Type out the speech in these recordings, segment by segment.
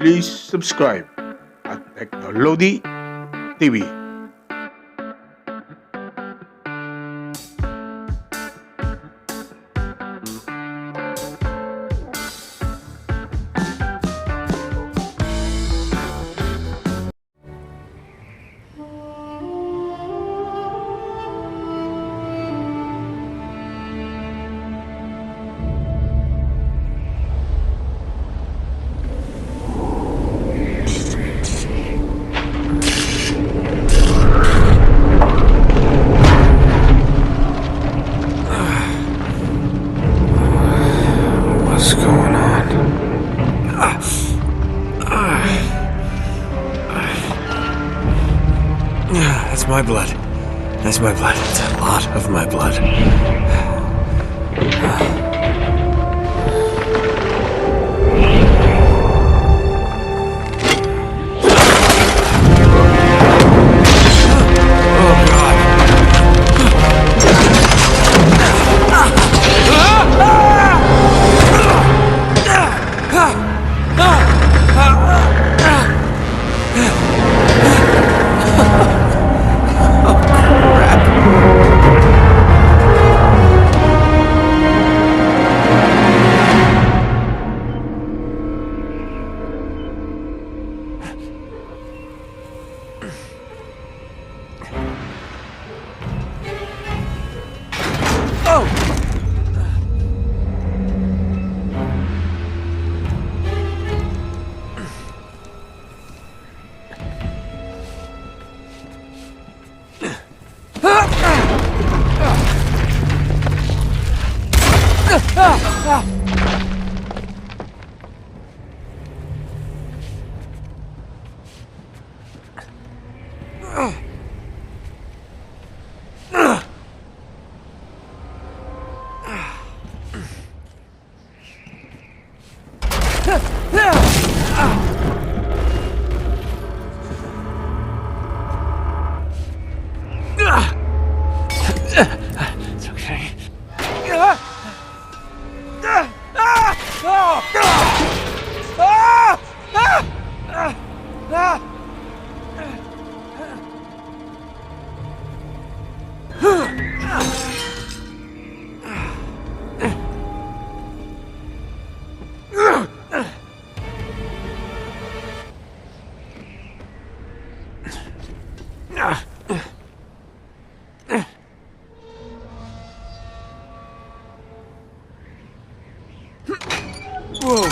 please subscribe at Technology TV. That's my blood. That's my blood. It's a lot of my blood. It's okay. Whoa.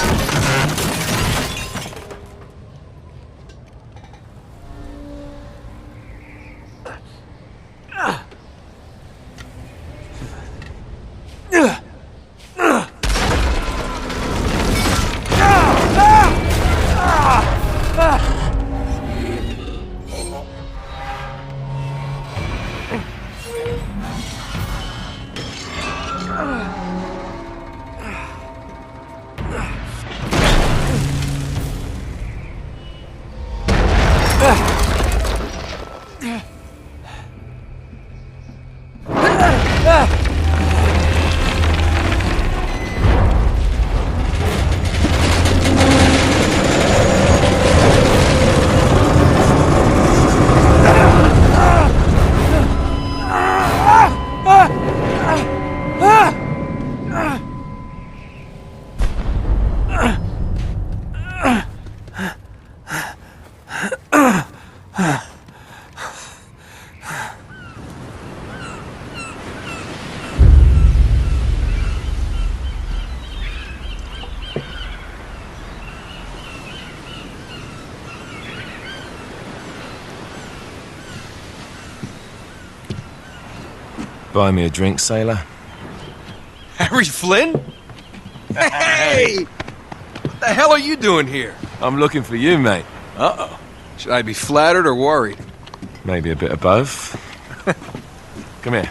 Buy me a drink, sailor. Harry Flynn? Hey! What the hell are you doing here? I'm looking for you, mate. Uh-oh. Should I be flattered or worried? Maybe a bit of both. Come here.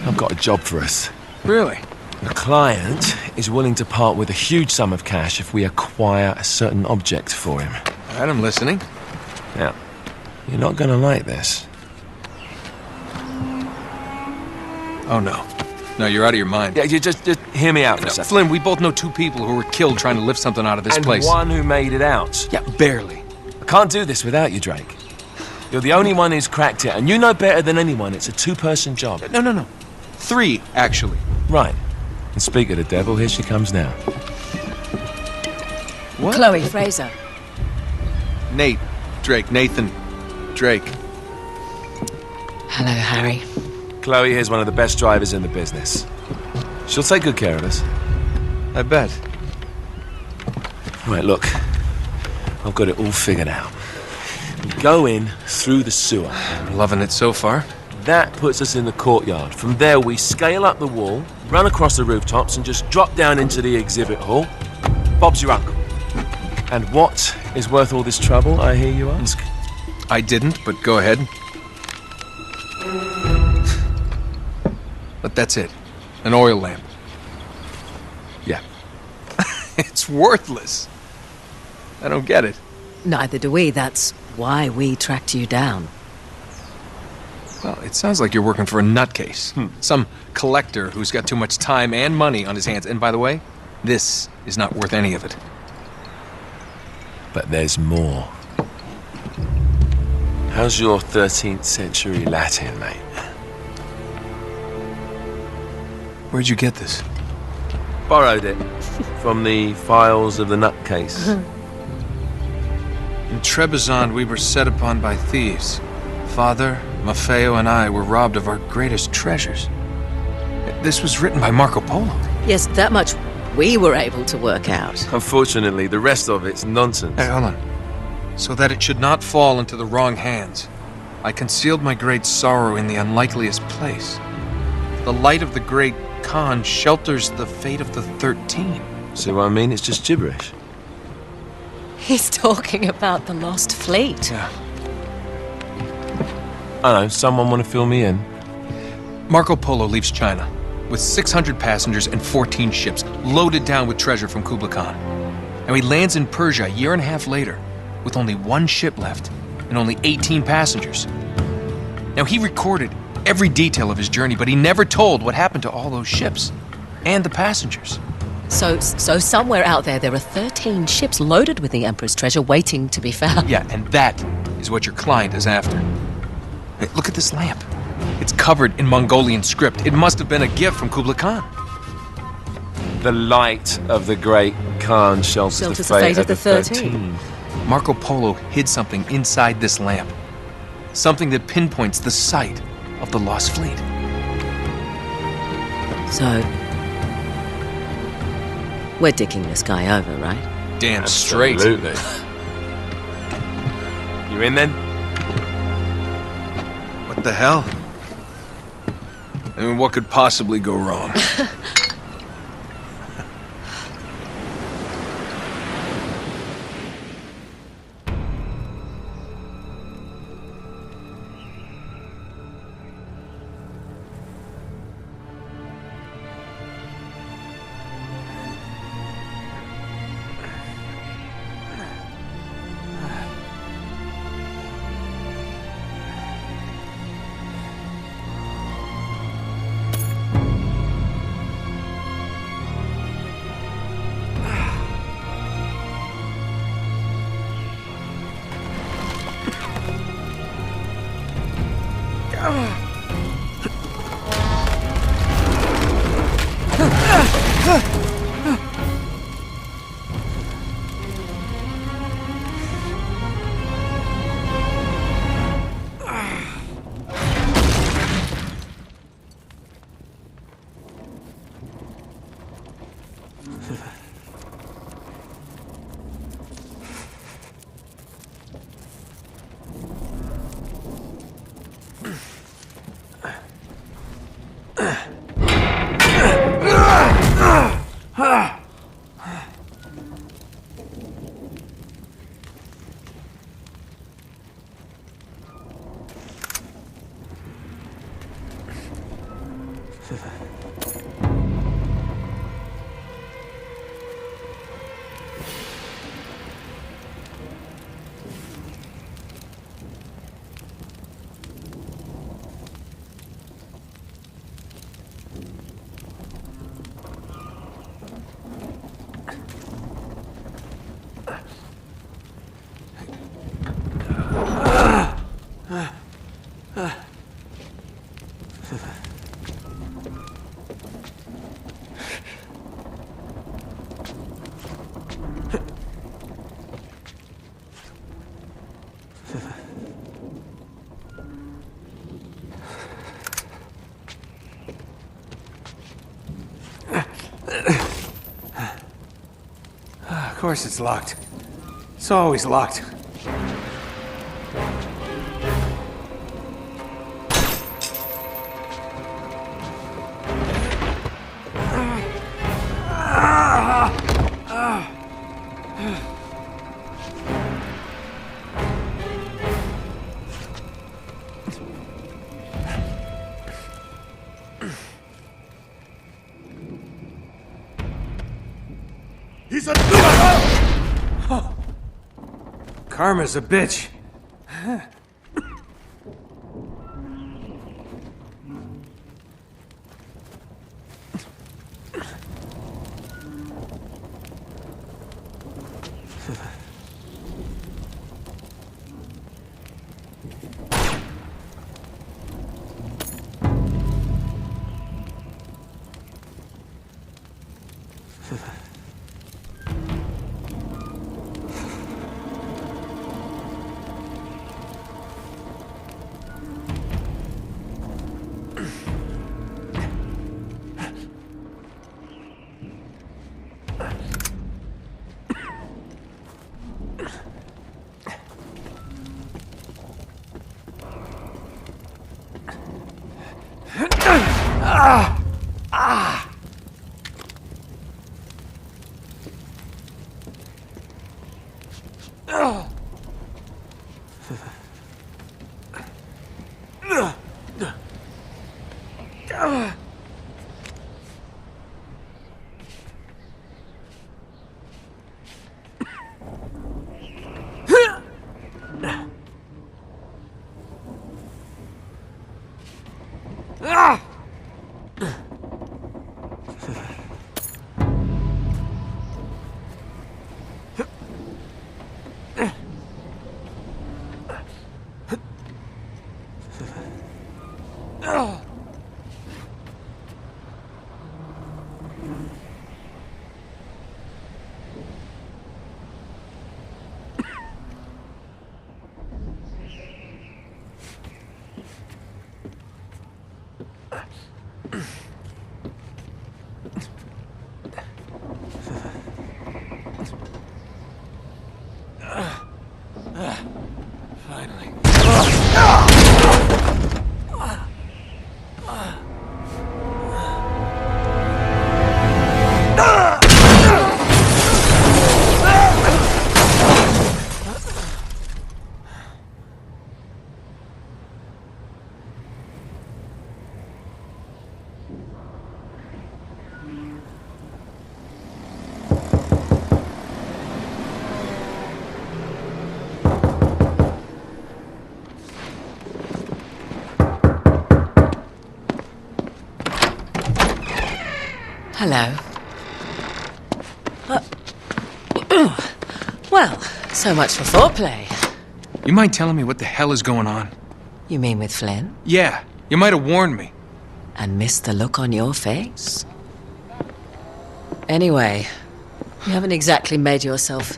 I've got a job for us. Really? A client is willing to part with a huge sum of cash if we acquire a certain object for him. All right, I'm listening. Now, you're not gonna like this. Oh, no. No, you're out of your mind. Yeah, you just hear me out for a No, second. Flynn, we both know 2 people who were killed trying to lift something out of this And place. one who made it out. Yeah, barely. I can't do this without you, Drake. You're the only one who's cracked it, and you know better than anyone it's a 2-person job. No. 3, actually. Right. And speak of the devil, here she comes now. What? Chloe Fraser. Nate. Drake. Nathan. Drake. Hello, Harry. Chloe here's one of the best drivers in the business. She'll take good care of us. I bet. Right, look. I've got it all figured out. We go in through the sewer. I'm loving it so far. That puts us in the courtyard. From there, we scale up the wall, run across the rooftops, and just drop down into the exhibit hall. Bob's your uncle. And what is worth all this trouble, I hear you ask? I didn't, but go ahead. But that's it. An oil lamp. Yeah. It's worthless. I don't get it. Neither do we. That's why we tracked you down. Well, it sounds like you're working for a nutcase. Some collector who's got too much time and money on his hands. And by the way, this is not worth any of it. But there's more. How's your 13th century Latin, mate? Where'd you get this? Borrowed it from the files of the nutcase. In Trebizond, we were set upon by thieves. Father, Maffeo, and I were robbed of our greatest treasures. This was written by Marco Polo. Yes, that much we were able to work out. Unfortunately, the rest of it's nonsense. Hey, hold on. So that it should not fall into the wrong hands, I concealed my great sorrow in the unlikeliest place. The light of the great Khan shelters the fate of the 13. See what I mean? It's just gibberish. He's talking about the lost fleet. Yeah. I know, someone want to fill me in? Marco Polo leaves China with 600 passengers and 14 ships loaded down with treasure from Kublai Khan. And he lands in Persia a year and a half later with only 1 ship left and only 18 passengers. Now, he recorded every detail of his journey, but he never told what happened to all those ships and the passengers. So somewhere out there are 13 ships loaded with the Emperor's treasure waiting to be found. Yeah, and that is what your client is after. Hey, look at this lamp. It's covered in Mongolian script. It must have been a gift from Kublai Khan. The light of the great Khan shelters the fate of the 13. Marco Polo hid something inside this lamp. Something that pinpoints the site of the lost fleet. So, we're dicking this guy over, right? Damn straight. Absolutely. You in then? What the hell? I mean, what could possibly go wrong? Of course it's locked. It's always locked. He's a... Karma's a bitch. Finally. Hello. Well, so much for foreplay. You mind telling me what the hell is going on? You mean with Flynn? Yeah, you might have warned me. And missed the look on your face? Anyway, you haven't exactly made yourself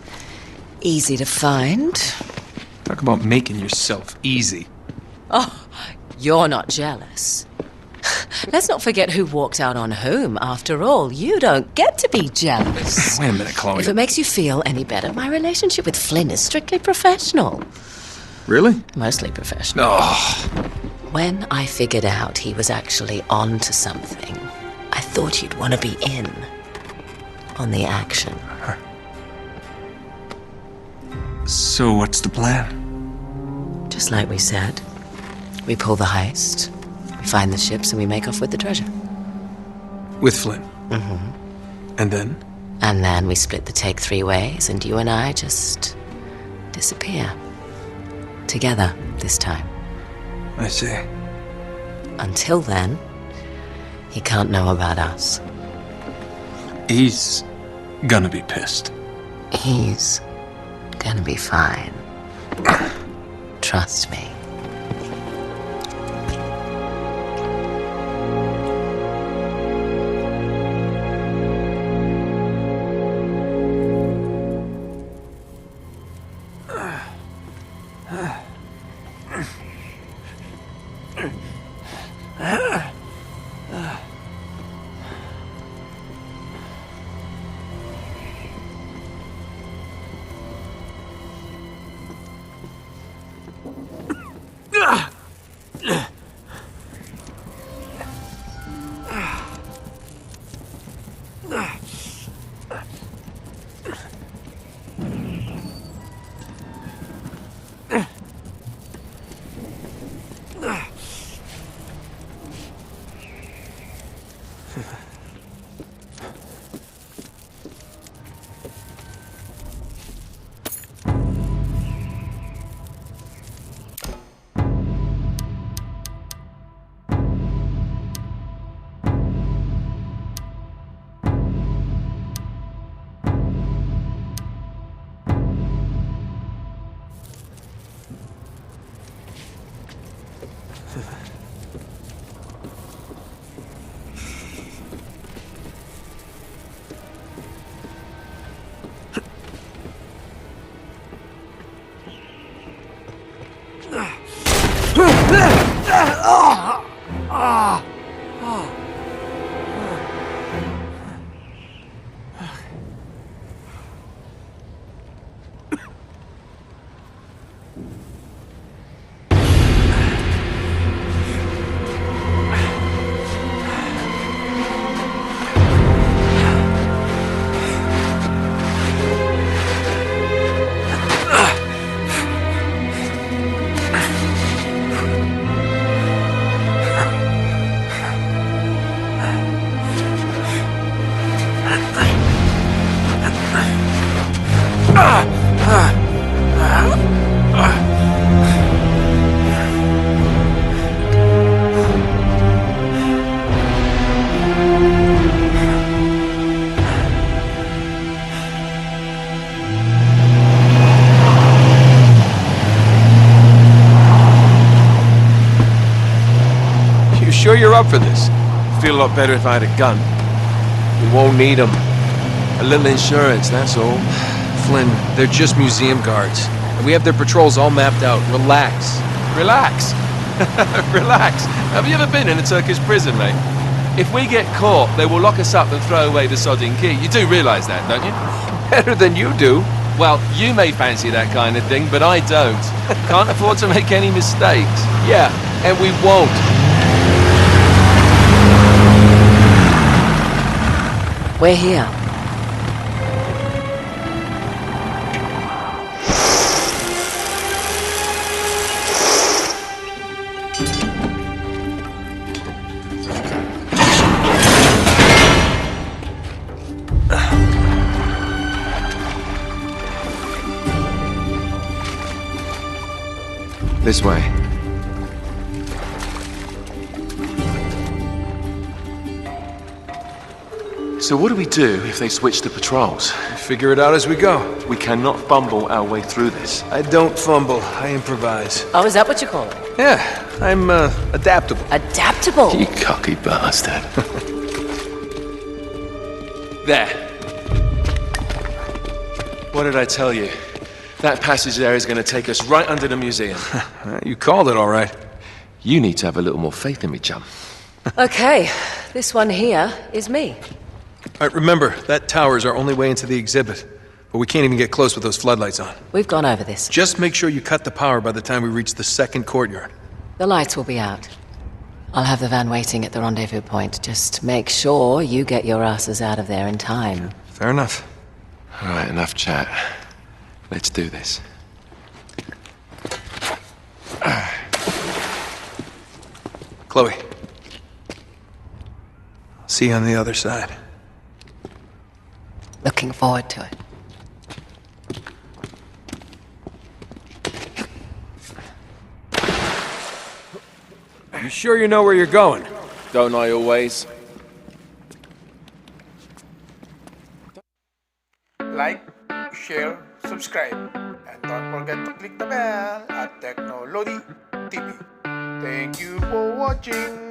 easy to find. Talk about making yourself easy. Oh, you're not jealous. Let's not forget who walked out on whom. After all, you don't get to be jealous. Wait a minute, Chloe. If it makes you feel any better, my relationship with Flynn is strictly professional. Really? Mostly professional. Oh, When I figured out he was actually on to something, I thought you'd want to be in on the action. so what's the plan? Just like we said. We pull the heist, we find the ships, and we make off with the treasure. With Flynn? Mm-hmm. And then? And then we split the take 3 ways, and you and I just disappear. Together, this time. I see. Until then, he can't know about us. He's gonna be pissed. He's gonna be fine. Trust me. You sure you're up for this? Feel a lot better if I had a gun. We won't need them. A little insurance, that's all. Flynn, they're just museum guards. And we have their patrols all mapped out. Relax. Relax. Relax. Have you ever been in a Turkish prison, mate? If we get caught, they will lock us up and throw away the sodding key. You do realise that, don't you? Better than you do. Well, you may fancy that kind of thing, but I don't. Can't afford to make any mistakes. Yeah, and we won't. We're here. This way. So what do we do if they switch the patrols? Figure it out as we go. We cannot bumble our way through this. I don't fumble, I improvise. Oh, is that what you call it? Yeah, I'm adaptable. Adaptable. You cocky bastard. There. What did I tell you? That passage there is going to take us right under the museum. You called it all right. You need to have a little more faith in me, chum. Okay, this one here is me. All right, remember, that tower is our only way into the exhibit. But we can't even get close with those floodlights on. We've gone over this. Just make sure you cut the power by the time we reach the second courtyard. The lights will be out. I'll have the van waiting at the rendezvous point. Just make sure you get your asses out of there in time. Fair enough. All right, enough chat. Let's do this. Chloe. See you on the other side. Looking forward to it. You sure you know where you're going? Don't I always? Like, share, subscribe, and don't forget to click the bell at Technology TV. Thank you for watching.